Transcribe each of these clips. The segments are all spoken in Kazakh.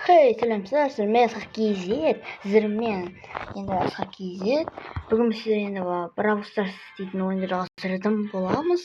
Hey, selamlar. Men Sakizet. Sizlerмен енді Sakizet. Бүгін сіздер енді Brawl Stars дейтін ойынды жалғастыратын боламыз.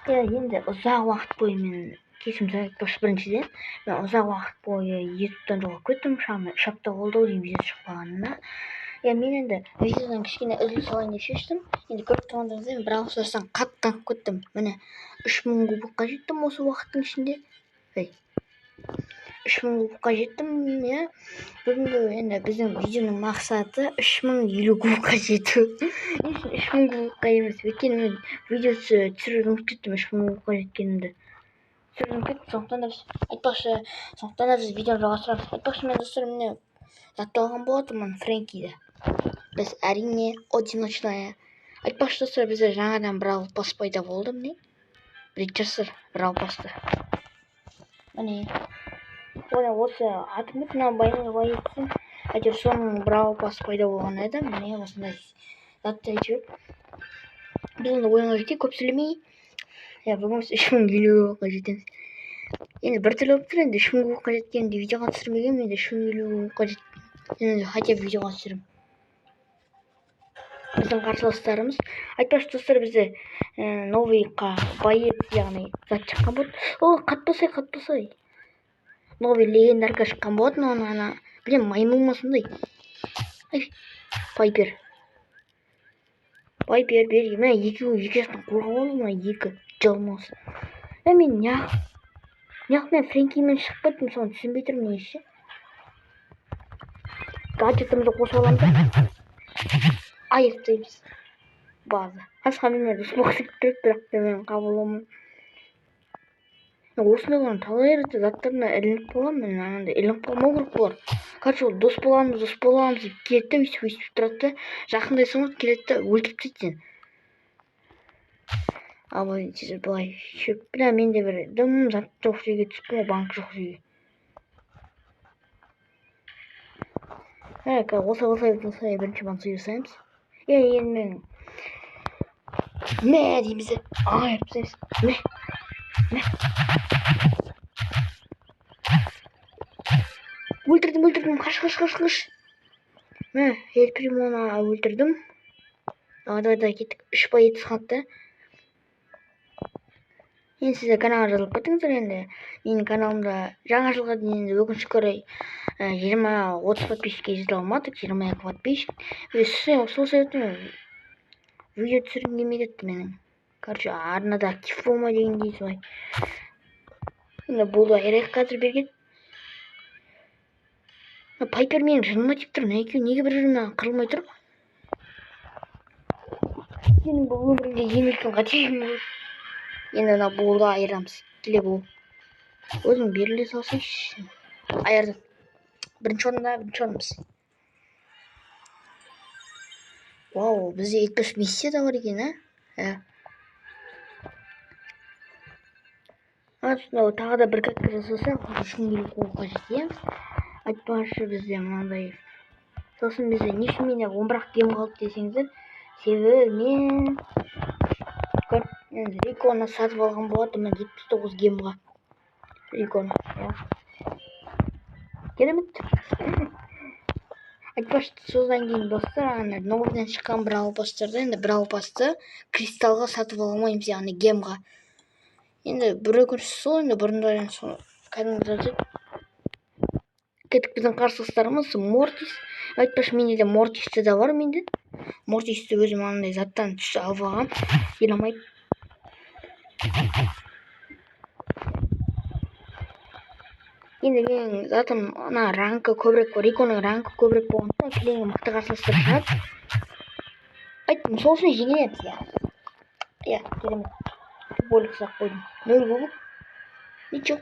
Енді ұзақ уақыт бойы мен кешірім сұраймын. Біріншіден, мен ұзақ уақыт бойы YouTube'дан жоғалып кеттім. Шамы үш апта болды ғой видео шықпағанына. Мен енді видеодан кішкене үзіліс алайын деп шештім. Енді көріп тұрғандарыңыздай Brawl Stars'тан қатты кеттім. Міне 3000 кубокқа жеттім осы уақыттың ішінде. 3000 кубокқа жеттім, иә. Бүгінгі енді біздің видеоның мақсаты 3050 кубокқа жету. 3000 кубокқа емес, өйткені мен видео түсіруді ұмытып кеттім 3000 кубокқа жеткенімді. Сондықтан да біз видеоны жалғастырамыз. Айтпақшы мен достар міне затты алған болатынмын Фрэнкиді. Біз әрине одиночная. Айтпақшы достар бізде жаңадан Brawl Pass пайда болды, міне. Білетін шығарсыздар Brawl Pass'ты. Міне. Осы атымды мына байлай етсем, әйтеуір соның Brawl Pass пайда болған еді. Міне осындай затты әйтеуір. Біз онда ойынға жетейік, көп сөйлемей. Бүгін біз 3050 кубокқа жетеміз. Енді бір түрлі болып тұр, енді 3000 кубокқа жеткенімде видеоға түсірмегенмін, енді 3050 кубокқа жеткенімде хотя бы видеоға түсірім. Біздің қарсыластарымыз. Айтпақшы достар, бізде новый боец, яғни зат шыққан болды. Қатпасай. Новый легендарка шыққан болатын, оны білем, маймыл масындай. Пайпер берген. Мына екі жақтан қорғап алды, мына екі жалмауыз. Мен неғып мен Фрэнкимен шықпайтын, соны түсінбей тұрмын неше. Гаджетімізді қосып аламыз да. Аяқтаймыз. База. Асқанмен дос болғысы келіп тұр, бірақ мен қабылдамаймын. Осындайлардың талай рет заттарына ілініп болған, мен анандай ілініп қалмау керек болар. Короче, ол дос боламыз деп келеді, өйстіп тұрады, жақындай соң келеді де өлтіріп тастайды. Ал былай шөп. Менде бір дым зат жоқ жерге түсіп қой, банк жоқ жерге. Осылай бірінші банк жасаймыз. Енді мен мә дейміз де ағайып тастаймыз. Өлтірдім, қаш. Мә, Эль Примоны өлтірдім. Давай кеттік. 3 боец қалды. Енді сіздер каналға жазылып кеттіңіздер. Енді менің каналымда жаңа жылға дейін өкінішке орай 20-30 подписчикке жете алмадық, 22 подписчик. Сол себептен видео түсіргім келмей кетті менің. Короче, арнада актив болмай дегендей солай. Енді болды айрайық қазір берген. Пайпер менің жыныма тиіп тұр. Неге бір жынымнан қырылмай тұр? Сенің бұл өміріңде ең үлкен қатесің болды. Енді мына болды айырамыз. Келе бол. Өзің беріле салсайшы. Айырдық. Бірінші орынбыз. Вау, бізде 75 миссия да бар екен, Тағы да бір катка жасаса, 3050 кубокқа жетеміз. Айтпақшы бізде мынандай. Сосын бізде не үшін менде 11 гем қалды десеңіздер, себебі мен Риконы сатып алған болатын, мен 79 гемға. Риконы, керемет. Айтпақшы содан кейін достар, новыйдан шыққан Brawl Pass'тарды, енді Brawl Pass'ты кристалға сатып алмаймыз, яғни гемға. Енді бір өкініштісі сол, енді бұрындардан соны кәдімгі кеттік. Біздің қарсыластарымыз Мортис. Айтпақшы менде де Мортисті де бар менде. Мортисті өзім андай заттан түсі алып алғам. Еламайды. Енді менің затым ана ранкі көбірек, Риконың ранкі көбірек болғанда келеңі мықты қарсыластар шығады. Айттым, сол үшін жеңеміз, керемет. Футболик сақ қойдым. 0 кубок. Ничего.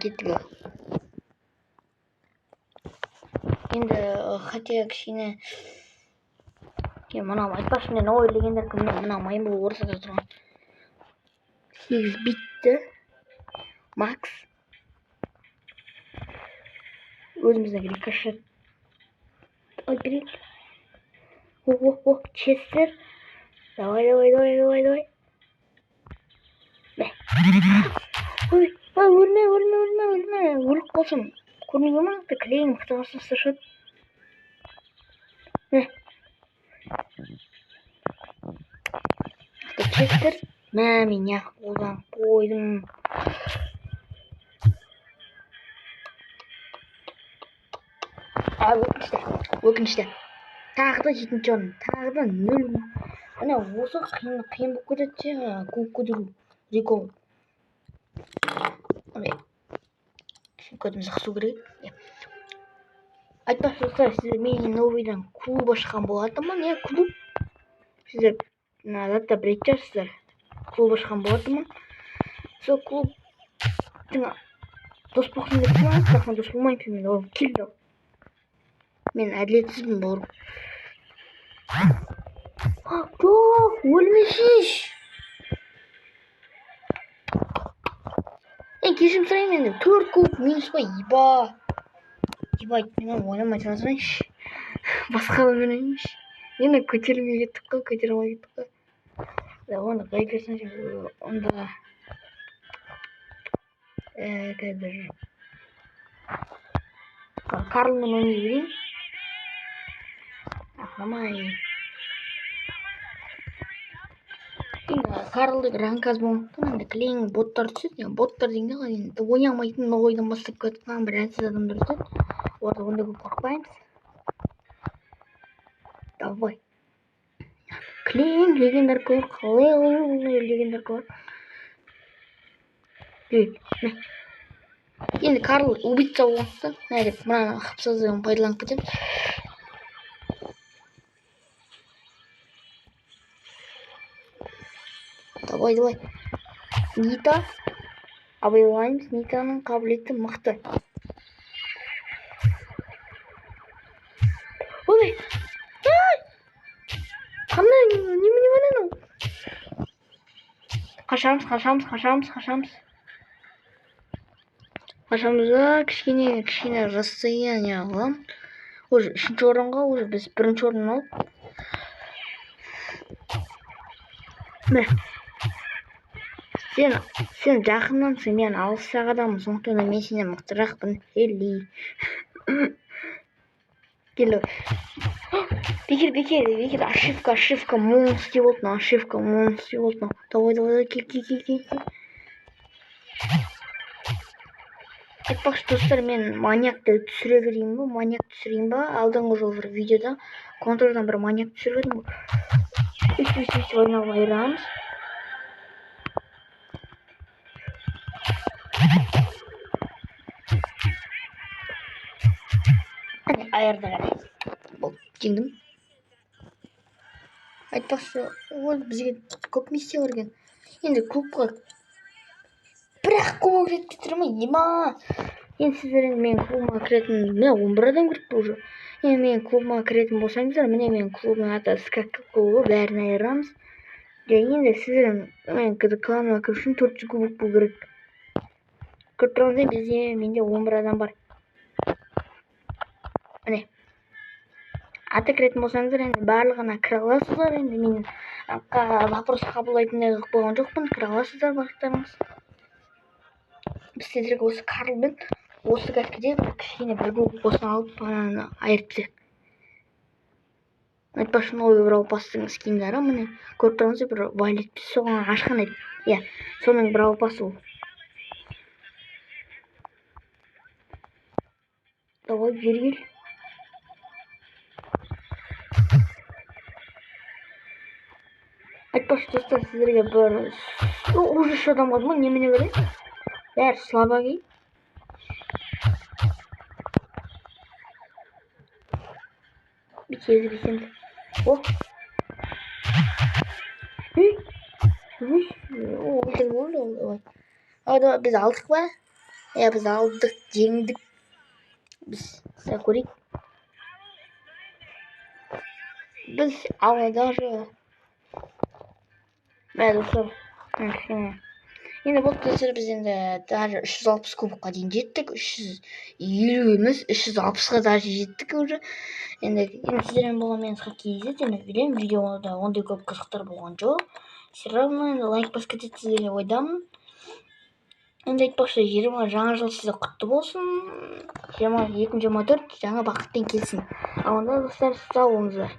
Кеттік. Енді хотя кішкене мына айтпақшы мен новый легендарка мына маймыл орысада тұрған 8 битті Макс. Өзіміздің рикошет. Берейік. Честер. Давай. өлме. Өліп қалсам. Көрмей ма? Клең мықты басып шығады. Чектер. Мен қолдан қойдым. Өкінішті. Тағы да 7-ші орын. Тағы да 0. Міне осы қиын болып кетеді. Көп көтеру. Рекол. Көзіміз қысу керек. Айтпақшы достар, сіздер менің новыйдан клуб ашқан болатынмын. Клуб. Сіздер назадта білетін шығарсыздар. Клуб ашқан болатынмын. Сол клубтың дос болсын деп тұрмын. Бірақ мен дос болмаймын. Мен ол келді. Мен әділетсізбін бауырым. Жоқ, өлмесеш. Кешірім сұраймын енді. 4 клуб минус па, еба. Ебать, мен ойнамай тұрасынайшы. Басқа да ойнайыншы. Енді көтерілмей кеттік қой, көтерілмей кеттік қой. Да, оны қай персонаж онда қазір Карлмен ойнай берейін. Ақламай. Енді Карлды ранказ болғандықтан енді клең боттар түседі. Боттар дегенде ғой енді ойнамайтын ойдан бастап кеткен бір әлсіз адамдар түседі. Оларды онда көп қорықпаймыз. Давай. Клең легендар көр. Қалай легендар көр. Енді Карл убийца болғандықтан мынаны қапсыздығын пайдаланып кетеміз. Давай. Нита. Абайлаймыз. Нитаның қабілеті мықты. Ой! Қандай? Немене анау? Қашамыз. Қашамызға кішкене расстояние алам. Уже 3-ші орынға, уже біз 1-ші орын алып. Міне. Сен жақыннансың, мен алыстағы адаммын, сондықтан мен сенен мықтырақпын. Келді. Бекер. Ошибка. Монс деп болтын. Давай. Кел. Айтпақшы достар, мен маньякты түсірейін ба? Алдыңғы жол бір видеода контролдан бір маньяк түсірдім. Үйтіп ойнауға айырамыз. Айырды қарай. Бұл жеңдім. Айтпақшы, ол бізге көп миссия берген. Енді клубқа бірақ клубқа кіреді деп тұрмын, ема. Енді сіздер мен клубыма кіретін, міне 11 адам кіріпті уже. Енді мен клубыма кіретін болсаңыздар, міне мен клубының аты скакка клубы, бәрін айырамыз. Енді сіздер мен кланыма кіру үшін 400 кубок болу керек. Көріп тұрғандай бізде менде 11 адам бар. Міне. Аты кіретін болсаңыздар, енді барлығына кіре аласыздар. Енді мен вопрос қабылдайтындай қылып болған жоқпын. Кіре аласыздар барлықтарыңыз. Біз тезірек осы Карлмен осы кәткіде кішкене бір кубок болсын алып айырып тезек. Айтпақшы новый Brawl Pass'тың скиндары міне көріп тұрғаныңыздай бір вайлет соған ашқан еді. Иә, соның Brawl Pass ол. Давай бері кел. Айтпақшы достар, сіздерге бір уже 3 адам қалды ма? Немене береді? Бәрі слабаги. Бекеміз. О. Біз алдық па? Біз алдық, жеңдік. Біз көрейік. Біз алайда достар. Енді бұл достар біз енді даже 360 кубокқа дейін жеттік. 350 емес, 360-ға даже жеттік уже. Енді сіздермен болған мен хоккейзет. Енді білемін, видеода ондай көп қызықтар болған жоқ. Все равно енді лайк басып кетеді сіздерге ойдамын. енді айтпақшы 20 жаңа жыл сізге құтты болсын. 2024 жаңа бақытпен келсін. Ал онда достар, сау болыңыздар.